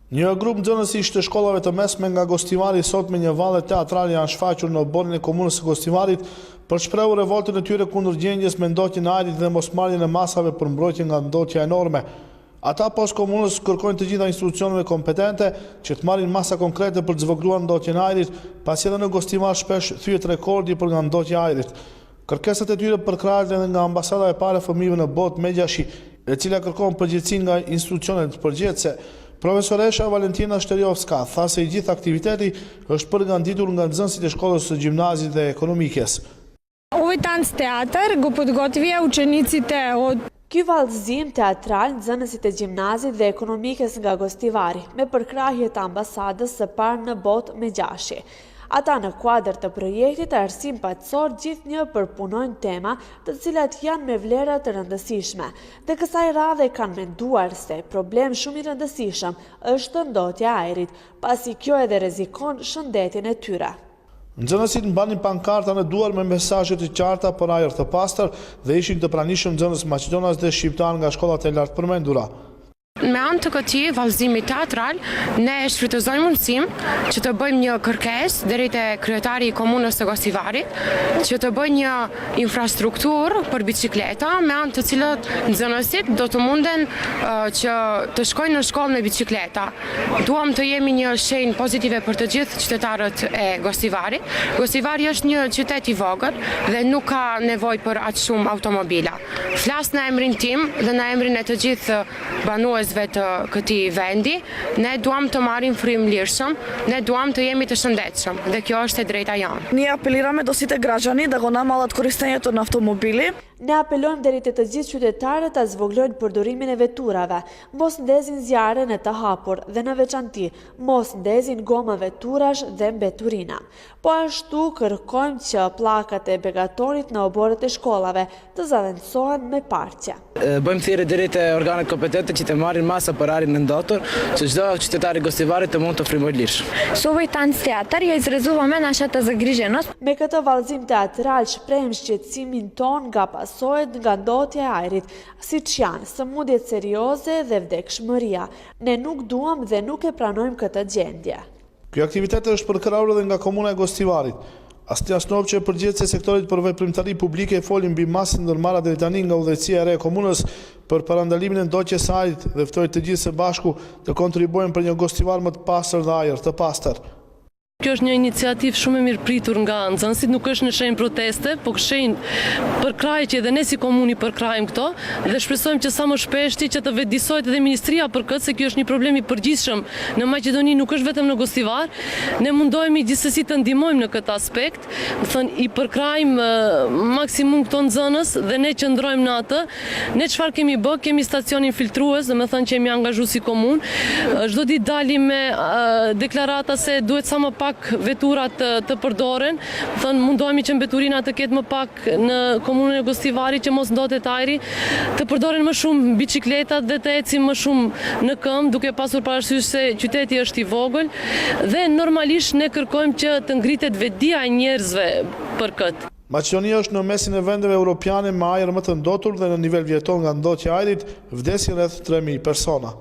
Një grup nxënësish të shkollave të mesme nga Gostivari sot me një valle teatrale janë shfaqur në oborin e komunës së Gostivarit për shprehur revoltën e tyre kundër gjendjes me ndotjen e ajrit dhe mosmarrjen e masave për mbrojtje nga ndotja enorme. Ata poshtë komunës kërkojnë të gjitha institucioneve kompetente që të marrin masa konkrete për të zvogëluar ndotjen e ajrit, pasi edhe në Gostivar shpesh thyet rekordi për nga ndotja e ajrit. Kërkesat e tyre përkrahen edhe nga ambasada e parë e fëmijëve në botë Megjashi, e cila kërkon përgjegjësi nga institucionet përgjegjëse. Profesoresha Valentina Shteriovska tha se i gjithë aktiviteti është përgatitur nga nxënësit e shkollës së gjimnazit dhe ekonomikës. Ovaj tanc teatër go podgotovia učenicите od Ky vallëzim teatral nxënësit e gjimnazit dhe ekonomikës nga Gostivari me përkrahje të ambasadës së parë në botë Megjashi. Ata në kuadër të projektit Arsim Paqësor gjithnjë përpunojnë tema të cilat janë me vlera të rëndësishme, dhe kësaj radhe kanë menduar se problem shumë i rëndësishëm është ndotja e ajrit, pasi kjo edhe rrezikon shëndetin e tyre. Nxënësit mbanin pankarta në duar me mesazhe të qarta për ajër të pastër dhe ishin të pranishëm nxënës maqedonas dhe shqiptar nga shkollat e lartë përmendura. Me anë të këtij vallëzimi teatral, ne shfrytëzojmë mundësinë që të bëjmë një kërkesë deri te kryetari i komunës së Gostivarit, që të bëjë një infrastrukturë për biçikleta, me anë të cilët nxënësit do të munden që të shkojnë në shkollë me biçikleta. Duam të jemi një shenjë pozitive për të gjithë qytetarët e Gostivarit. Gostivari është një qytet i vogël dhe nuk ka nevojë për aq shumë automobila. Flas në emrin tim dhe në emrin e të gjithë banuesve të këtij vendi, ne duam të marrim frymëlirshëm, ne duam të jemi të shëndetshëm dhe kjo është e drejta jonë. Ние апелираме до сите граѓани да го намалат користењето на автомобили. Ne apelojmë deri te të gjithë qytetarët ta zvogëlojnë përdorimin e veturave, mos ndezin zjarre në të hapur dhe në veçanti, mos ndezin goma veturash dhe mbeturina. Po ashtu kërkojmë që pllakat e begatorit në oborët e shkollave të zaventësohen me parqe. Bëjmë thirrje deri te organet kompetente që të marrin masa për ajrin e ndotur, që çdo qytetar i Gostivarit të mund të frymëlirsh. s ovaj tanc teatër ja izrazuvame našата загриженост. Me këtë vallëzim teatral shprehim shqetësimin ton nga pasojat nga ndotja e ajrit, siç janë sëmundjet serioze dhe vdekshmëria. Ne nuk duam dhe nuk e pranojmë këtë gjendje. Ky aktivitet është përkrahur edhe nga komuna e Gostivarit. Astia Snovë që përgjithësi e sektorit për veprimtari publike folin mbi masën ndërmarra deri tani nga udhëheqësia e re e komunës për parandalimin e ndotjes së ajrit dhe ftoi të gjithë së bashku të kontribuojnë për një Gostivar më të pastër dhe ajër të pastër. Kjo është një iniciativë shumë e mirë pritur nga nxënësit, nuk është në shenjë proteste, po shenjë përkrahje që edhe ne si komuni përkrahim këto dhe shpresojmë që sa më shpeshti që të vetëdijsohet edhe ministria për këtë, se kjo është një problem i përgjithshëm në Maqedoni, nuk është vetëm në Gostivar. Ne mundohemi gjithsesi të ndihmojmë në këtë aspekt, do thënë i përkrahim maksimum këto nxënës dhe ne qëndrojmë në atë. Ne çfarë kemi bë? Kemi stacionin filtrues, domethënë që jemi angazhuar si komunë. Çdo ditë dalim me deklarata se duhet sa më pak veturat të përdoren, thënë mundohemi që mbeturina të ketë më pak në komunën e Gostivarit që mos ndotet ajri, të përdoren më shumë biçikletat dhe të ecim më shumë në këmbë, duke pasur parasysh se qyteti është i vogël dhe normalisht ne kërkojmë që të ngritet vetdia e njerëzve për këtë. Maqedonia është në mesin e vendeve europiane me ajër më të ndotur dhe në nivel vjeton nga ndotja e ajrit vdesin rreth 3000 persona.